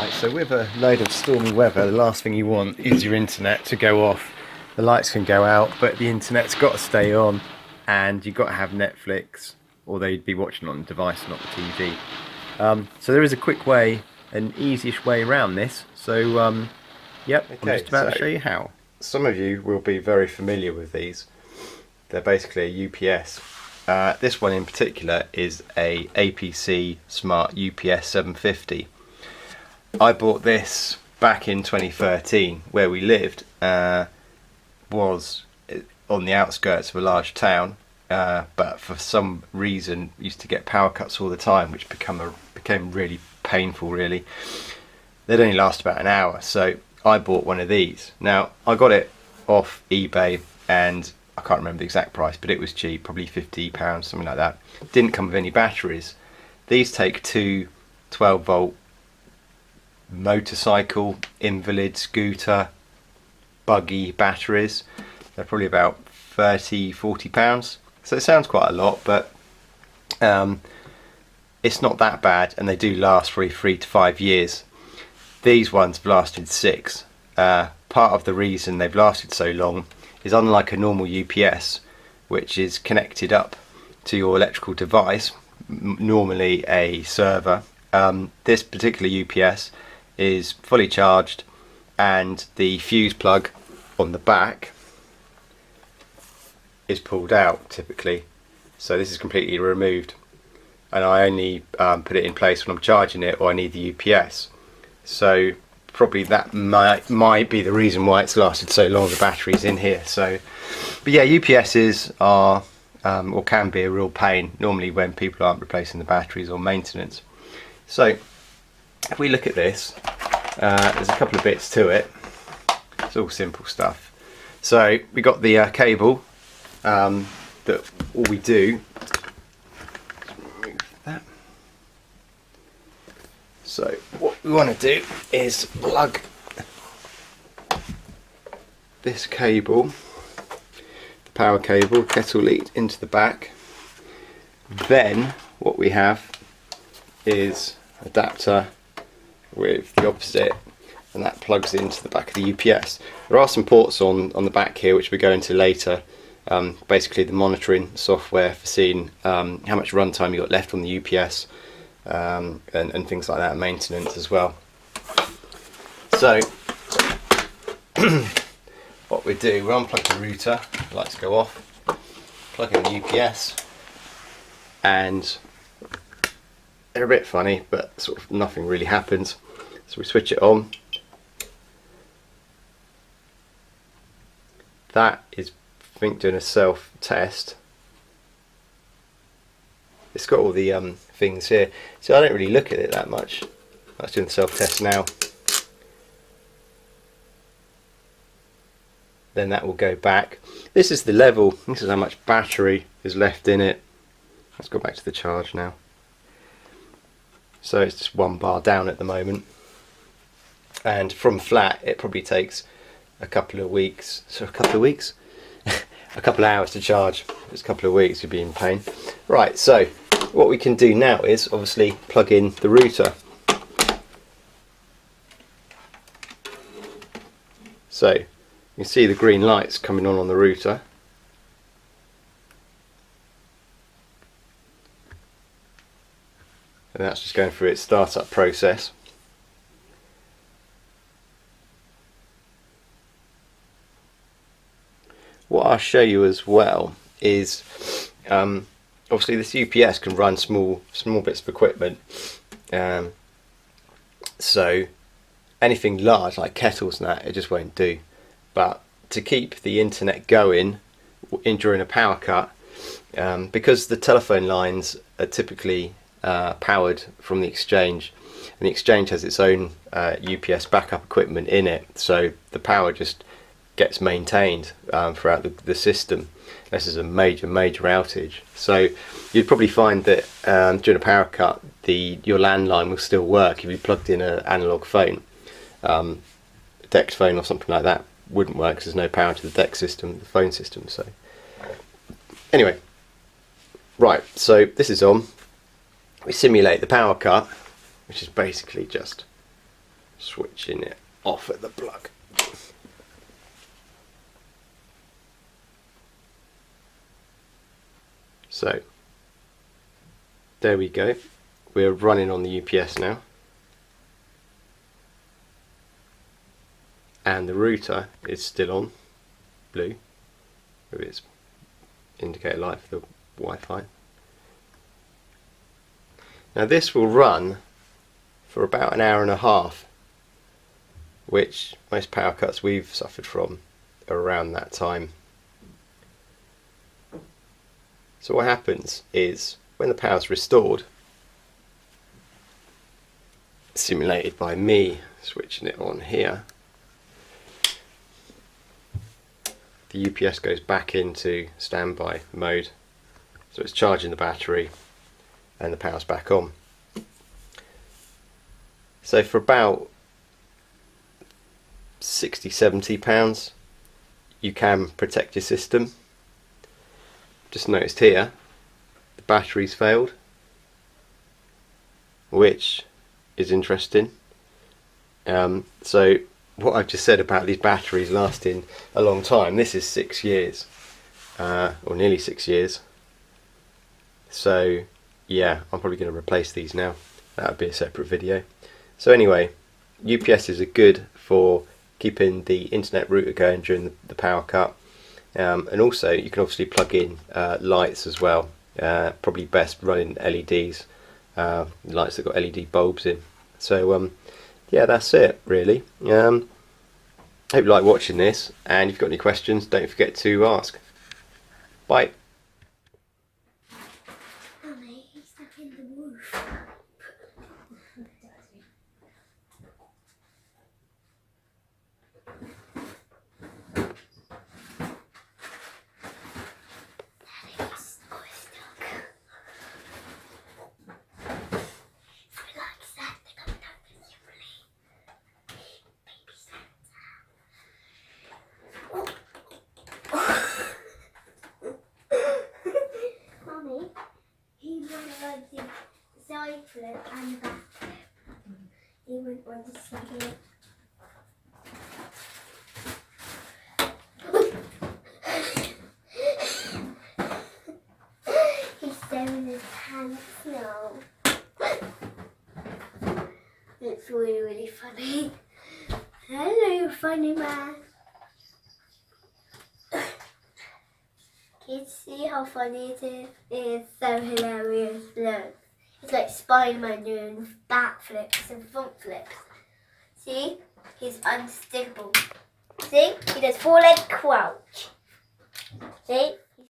Right, so with a load of stormy weather, the last thing you want is your internet to go off. The lights can go out, but the internet's got to stay on, and you've got to have Netflix, although you'd be watching on the device, not the TV. So there is a quick way, an easy-ish way around this. So, yep, I'm just about to show you how. Some of you will be very familiar with these. They're basically a UPS. This one in particular is a APC Smart UPS 750. I bought this back in 2013. Where we lived was on the outskirts of a large town, but for some reason used to get power cuts all the time, which became really painful really. They'd only last about an hour, so I bought one of these. Now I got it off eBay and I can't remember the exact price, but it was cheap, probably £50, something like that. Didn't come with any batteries. These take two 12-volt motorcycle, invalid, scooter, buggy batteries. They're probably about £30–40. So it sounds quite a lot, but it's not that bad, and they do last for 3 to 5 years. These ones have lasted 6. Part of the reason they've lasted so long is, unlike a normal UPS, which is connected up to your electrical device, normally a server, this particular UPS is fully charged, and the fuse plug on the back is pulled out typically. So this is completely removed, and I only put it in place when I'm charging it or I need the UPS. So probably that might be the reason why it's lasted so long. The battery's in here. So, but yeah, UPSs are or can be a real pain normally when people aren't replacing the batteries or maintenance. So if we look at this, there's a couple of bits to it. It's all simple stuff. So we got the cable that all we do. Remove that. So what we want to do is plug this cable, the power cable, kettle lead, into the back. Then what we have is adapter with the opposite, and that plugs into the back of the UPS. There are some ports on the back here which we go into later. Basically the monitoring software for seeing how much runtime you got left on the UPS, and things like that, maintenance as well. So what we do, we unplug the router, the lights go off, plug in the UPS, and they're a bit funny, but sort of nothing really happens. So we switch it on. That is, I think, doing a self-test. It's got all the things here. So I don't really look at it that much. That's doing the self-test now. Then that will go back. This is the level. This is how much battery is left in it. Let's go back to the charge now. So it's just 1 bar down at the moment. And from flat, it probably takes a couple of weeks. So a couple of weeks? A couple of hours to charge. If it's a couple of weeks, you'd be in pain. Right, so what we can do now is obviously plug in the router. So you can see the green lights coming on the router. And that's just going through its startup process. What I'll show you as well is obviously this UPS can run small bits of equipment, so anything large like kettles and that, it just won't do. But to keep the internet going during a power cut, because the telephone lines are typically powered from the exchange, and the exchange has its own UPS backup equipment in it, so the power just gets maintained throughout the system. This is a major outage. So you'd probably find that during a power cut, your landline will still work if you plugged in an analog phone. A DEX phone or something like that wouldn't work because there's no power to the DEX system, the phone system. So anyway, right, so this is on. We simulate the power cut, which is basically just switching it off at the plug. So there we go, we're running on the UPS now, and the router is still on, blue, with its indicator light for the Wi-Fi. Now this will run for about an hour and a half, which most power cuts we've suffered from are around that time. So what happens is, when the power's restored, simulated by me switching it on here, the UPS goes back into standby mode, so it's charging the battery and the power's back on. So for about £60–70 you can protect your system. Just noticed here the battery's failed, which is interesting. So what I've just said about these batteries lasting a long time, this is 6 years, or nearly 6 years. So yeah, I'm probably going to replace these now. That would be a separate video. So anyway, UPSs are good for keeping the internet router going during the power cut, and also you can obviously plug in lights as well. Probably best running LEDs, lights that got LED bulbs in. So yeah, that's it really. Hope you like watching this, and if you've got any questions, don't forget to ask. Bye. Mummy, he's stuck in the roof. He wanted the side flip and the back flip. He wouldn't want to see it. He's staring his pants now. It's really, really funny. Hello, funny man. Kids, see how funny it is? It is so hilarious. Look, it's like Spider-Man doing back flips and front flips. See? He's unstickable. See? He does 4-leg crouch. See?